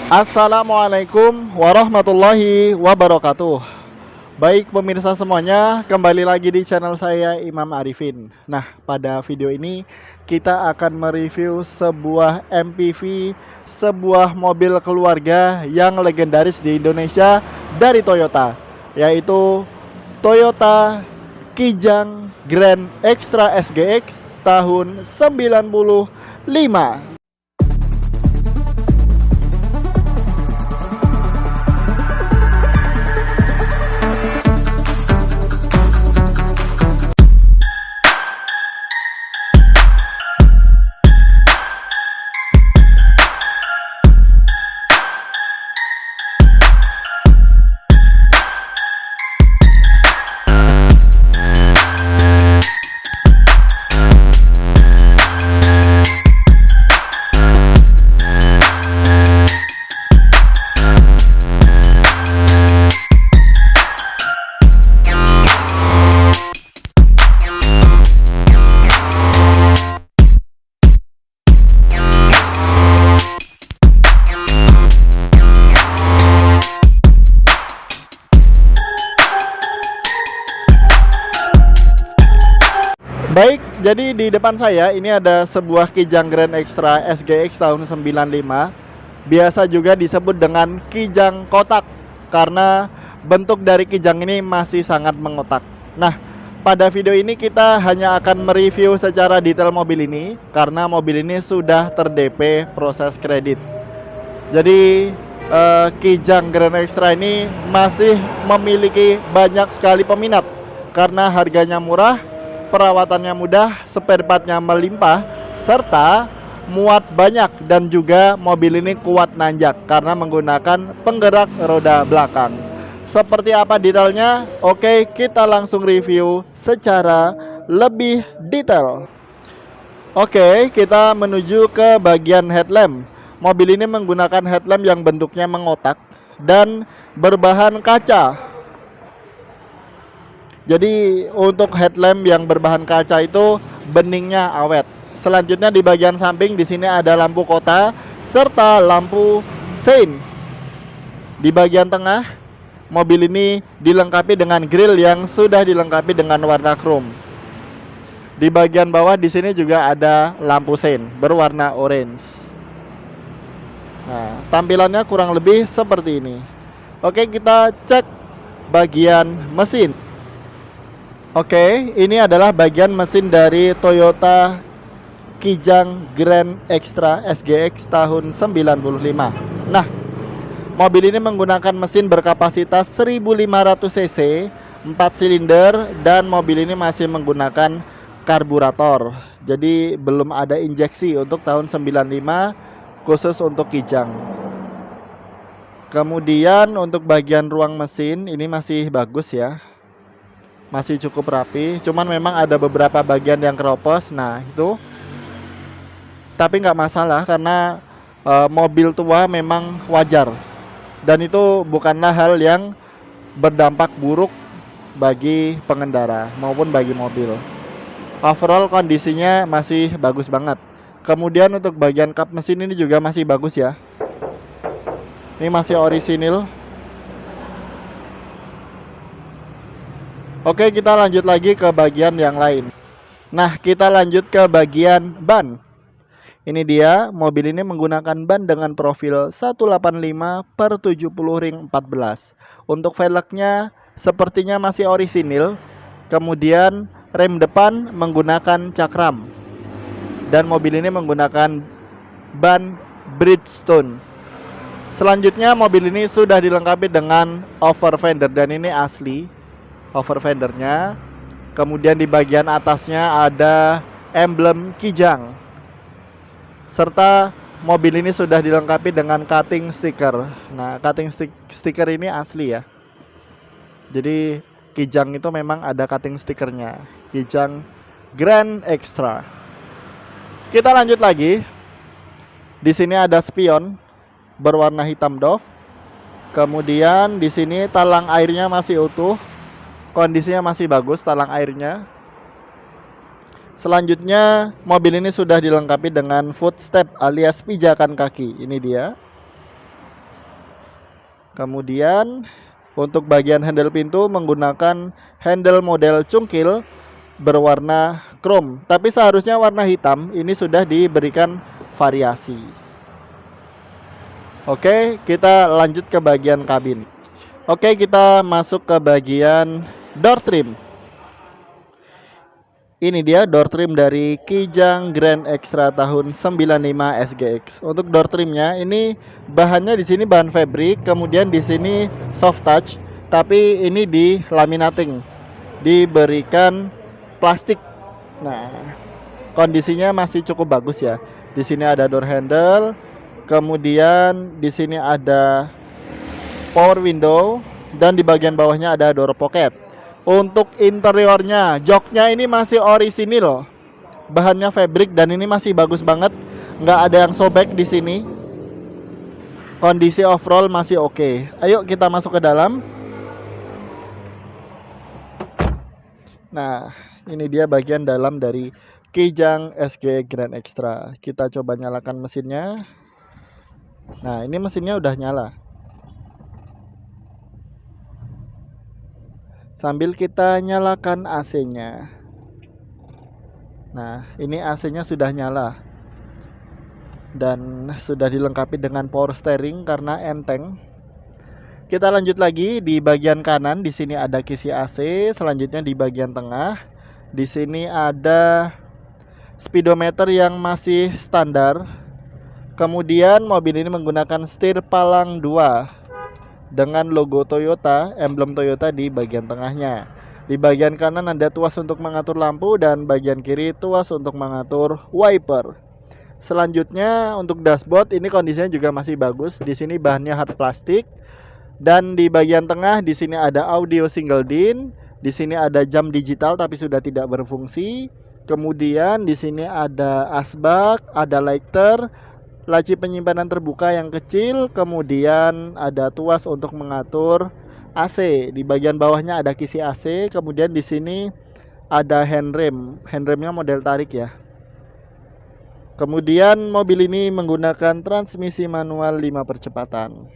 Assalamualaikum warahmatullahi wabarakatuh. Baik pemirsa semuanya, kembali lagi di channel saya Imam Arifin. Nah, pada video ini kita akan mereview sebuah MPV, sebuah mobil keluarga yang legendaris di Indonesia dari Toyota, yaitu Toyota Kijang Grand Extra SGX tahun 95. Baik, jadi di depan saya ini ada sebuah Kijang Grand Extra SGX tahun 95. Biasa juga disebut dengan Kijang kotak karena bentuk dari Kijang ini masih sangat mengotak. Nah, pada video ini kita hanya akan mereview secara detail mobil ini karena mobil ini sudah ter-DP proses kredit. Jadi Kijang Grand Extra ini masih memiliki banyak sekali peminat karena harganya murah, perawatannya mudah, spare partnya melimpah, serta muat banyak, dan juga mobil ini kuat nanjak karena menggunakan penggerak roda belakang. Seperti apa detailnya? Oke, kita langsung review secara lebih detail. Oke, kita menuju ke bagian headlamp. Mobil ini menggunakan headlamp yang bentuknya mengotak dan berbahan kaca. Jadi untuk headlamp yang berbahan kaca itu beningnya awet. Selanjutnya di bagian samping di sini ada lampu kota serta lampu sein. Di bagian tengah mobil ini dilengkapi dengan grill yang sudah dilengkapi dengan warna chrome. Di bagian bawah di sini juga ada lampu sein berwarna orange. Nah, tampilannya kurang lebih seperti ini. Oke, kita cek bagian mesin. Oke, ini adalah bagian mesin dari Toyota Kijang Grand Extra SGX tahun 95. Nah, mobil ini menggunakan mesin berkapasitas 1500 cc, 4 silinder, dan mobil ini masih menggunakan karburator. Jadi belum ada injeksi untuk tahun 95 khusus untuk Kijang. Kemudian untuk bagian ruang mesin ini masih bagus ya. Masih cukup rapi, cuman memang ada beberapa bagian yang keropos. Nah itu, tapi nggak masalah karena mobil tua memang wajar, dan itu bukanlah hal yang berdampak buruk bagi pengendara maupun bagi mobil. Overall kondisinya masih bagus banget. Kemudian untuk bagian kap mesin ini juga masih bagus ya. Ini masih orisinil. Oke, kita lanjut lagi ke bagian yang lain. Nah, kita lanjut ke bagian ban. Ini dia, mobil ini menggunakan ban dengan profil 185/70 ring 14. Untuk velgnya sepertinya masih orisinil. Kemudian rem depan menggunakan cakram. Dan mobil ini menggunakan ban Bridgestone. Selanjutnya mobil ini sudah dilengkapi dengan over fender, dan ini asli over fendernya. Kemudian di bagian atasnya ada emblem Kijang, serta mobil ini sudah dilengkapi dengan cutting stiker. Nah, cutting stiker ini asli ya. Jadi Kijang itu memang ada cutting stikernya, Kijang Grand Extra. Kita lanjut lagi. Di sini ada spion berwarna hitam doff. Kemudian di sini talang airnya masih utuh. Kondisinya masih bagus talang airnya. Selanjutnya mobil ini sudah dilengkapi dengan footstep alias pijakan kaki. Ini dia. Kemudian untuk bagian handle pintu menggunakan handle model cungkil berwarna chrome, tapi seharusnya warna hitam. Ini sudah diberikan variasi. Oke, kita lanjut ke bagian kabin. Oke, kita masuk ke bagian door trim. Ini dia door trim dari Kijang Grand Extra tahun 95 SGX. Untuk door trimnya ini bahannya di sini bahan fabric, kemudian di sini soft touch, tapi ini di laminating, diberikan plastik. Nah, kondisinya masih cukup bagus ya. Di sini ada door handle, kemudian di sini ada power window, dan di bagian bawahnya ada door pocket. Untuk interiornya, joknya ini masih orisinil, bahannya fabric dan ini masih bagus banget, nggak ada yang sobek di sini. Kondisi overall masih oke. Ayo kita masuk ke dalam. Nah, ini dia bagian dalam dari Kijang SG Grand Extra. Kita coba nyalakan mesinnya. Nah, ini mesinnya udah nyala. Sambil kita nyalakan AC-nya. Nah, ini AC-nya sudah nyala. Dan sudah dilengkapi dengan power steering karena enteng. Kita lanjut lagi di bagian kanan. Di sini ada kisi AC. Selanjutnya di bagian tengah, di sini ada speedometer yang masih standar. Kemudian mobil ini menggunakan setir palang 2 dengan logo Toyota, emblem Toyota di bagian tengahnya. Di bagian kanan ada tuas untuk mengatur lampu dan bagian kiri tuas untuk mengatur wiper. Selanjutnya untuk dashboard ini kondisinya juga masih bagus. Di sini bahannya hard plastik. Dan di bagian tengah di sini ada audio single din. Di sini ada jam digital tapi sudah tidak berfungsi. Kemudian di sini ada asbak, ada lighter, laci penyimpanan terbuka yang kecil, kemudian ada tuas untuk mengatur AC. Di bagian bawahnya ada kisi AC, kemudian di sini ada handrem. Handremnya model tarik ya. Kemudian mobil ini menggunakan transmisi manual 5 percepatan.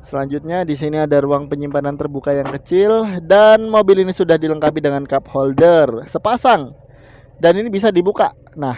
Selanjutnya di sini ada ruang penyimpanan terbuka yang kecil dan mobil ini sudah dilengkapi dengan cup holder sepasang. Dan ini bisa dibuka. Nah,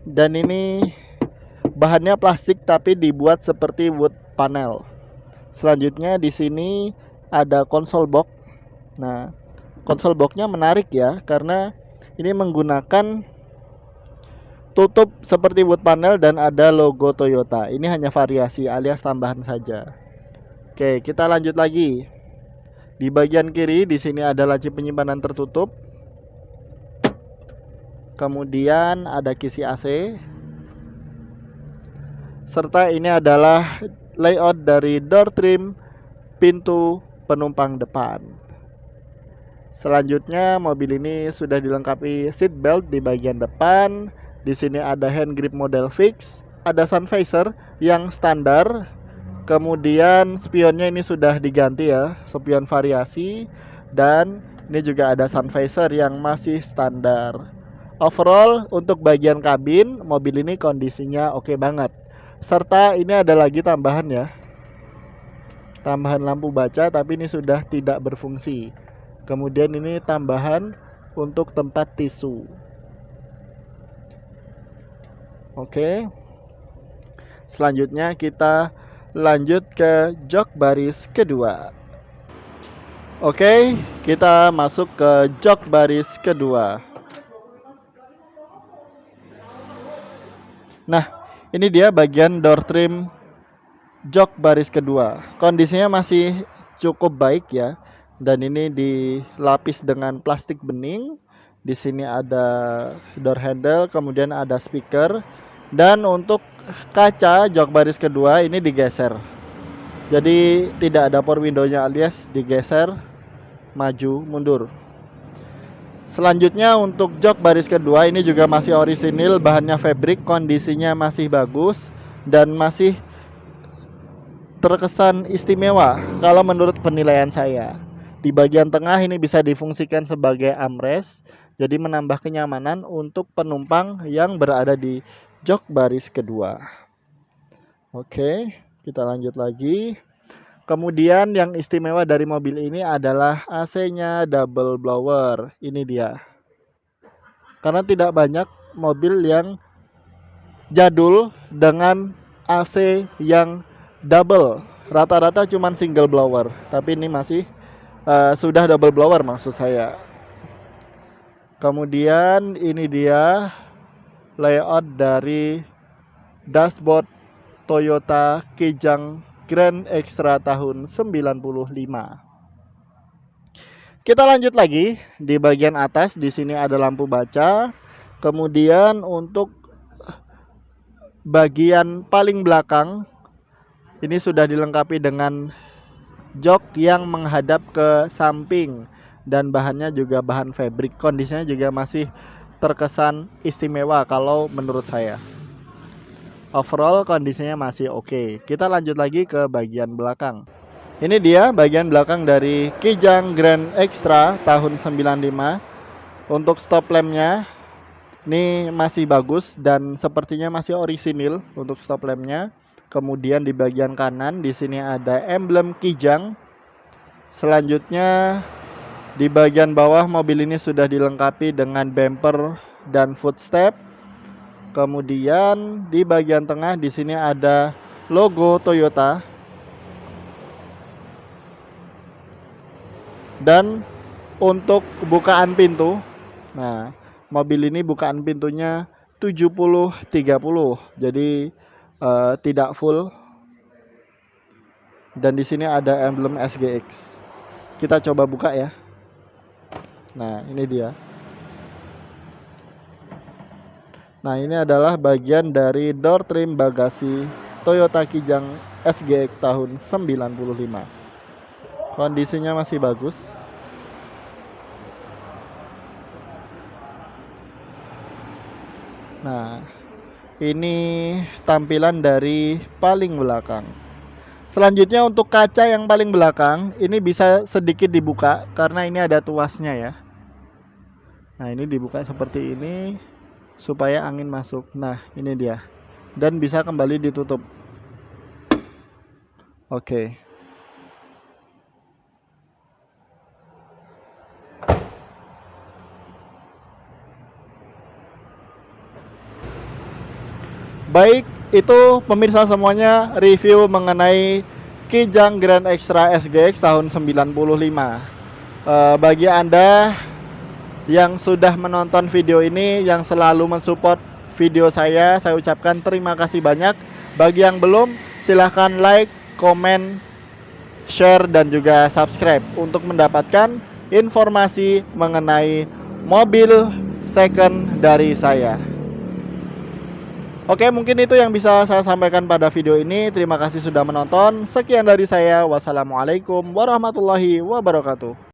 dan ini bahannya plastik tapi dibuat seperti wood panel. Selanjutnya di sini ada konsol box. Nah, konsol boxnya menarik ya karena ini menggunakan tutup seperti wood panel dan ada logo Toyota. Ini hanya variasi alias tambahan saja. Oke, kita lanjut lagi. Di bagian kiri di sini ada laci penyimpanan tertutup. Kemudian ada kisi AC. Serta ini adalah layout dari door trim pintu penumpang depan. Selanjutnya mobil ini sudah dilengkapi seat belt di bagian depan. Di sini ada hand grip model fix, ada sun visor yang standar. Kemudian spionnya ini sudah diganti ya, spion variasi, dan ini juga ada sun visor yang masih standar. Overall untuk bagian kabin mobil ini kondisinya oke banget. Serta ini ada lagi tambahan ya, tambahan lampu baca tapi ini sudah tidak berfungsi. Kemudian ini tambahan untuk tempat tisu. Oke. Selanjutnya kita lanjut ke jok baris kedua. Oke, kita masuk ke jok baris kedua. Nah, ini dia bagian door trim jok baris kedua. Kondisinya masih cukup baik ya. Dan ini dilapis dengan plastik bening. Di sini ada door handle, kemudian ada speaker. Dan untuk kaca jok baris kedua ini digeser. Jadi tidak ada power window-nya alias digeser maju mundur. Selanjutnya untuk jok baris kedua ini juga masih orisinil, bahannya fabric, kondisinya masih bagus dan masih terkesan istimewa kalau menurut penilaian saya. Di bagian tengah ini bisa difungsikan sebagai armrest, jadi menambah kenyamanan untuk penumpang yang berada di jok baris kedua. Oke. Kita lanjut lagi. Kemudian yang istimewa dari mobil ini adalah AC-nya double blower. Ini dia. Karena tidak banyak mobil yang jadul dengan AC yang double. Rata-rata cuma single blower, tapi ini masih sudah double blower maksud saya. Kemudian ini dia layout dari dashboard Toyota Kijang Grand Extra tahun 95. Kita lanjut lagi di bagian atas. Di sini ada lampu baca. Kemudian untuk bagian paling belakang ini sudah dilengkapi dengan jok yang menghadap ke samping dan bahannya juga bahan fabric. Kondisinya juga masih terkesan istimewa kalau menurut saya. Overall kondisinya masih oke. Kita lanjut lagi ke bagian belakang. Ini dia bagian belakang dari Kijang Grand Extra tahun 95. Untuk stop lampnya ini masih bagus dan sepertinya masih orisinil untuk stop lampnya. Kemudian di bagian kanan di sini ada emblem Kijang. Selanjutnya di bagian bawah mobil ini sudah dilengkapi dengan bumper dan footstep. Kemudian di bagian tengah di sini ada logo Toyota. Dan untuk bukaan pintu, nah mobil ini bukaan pintunya 70-30, jadi tidak full. Dan di sini ada emblem SGX. Kita coba buka ya. Nah ini dia. Nah ini adalah bagian dari door trim bagasi Toyota Kijang SGX tahun 95. Kondisinya masih bagus. Nah ini tampilan dari paling belakang. Selanjutnya untuk kaca yang paling belakang ini bisa sedikit dibuka karena ini ada tuasnya ya. Nah ini dibuka seperti ini supaya angin masuk. Nah ini dia. Dan bisa kembali ditutup. Oke. Baik, itu pemirsa semuanya review mengenai Kijang Grand Extra SGX tahun 95. Bagi Anda yang sudah menonton video ini, yang selalu mensupport video saya ucapkan terima kasih banyak. Bagi yang belum, silahkan like, komen, share, dan juga subscribe untuk mendapatkan informasi mengenai mobil second dari saya. Oke, mungkin itu yang bisa saya sampaikan pada video ini. Terima kasih sudah menonton. Sekian dari saya. Wassalamualaikum warahmatullahi wabarakatuh.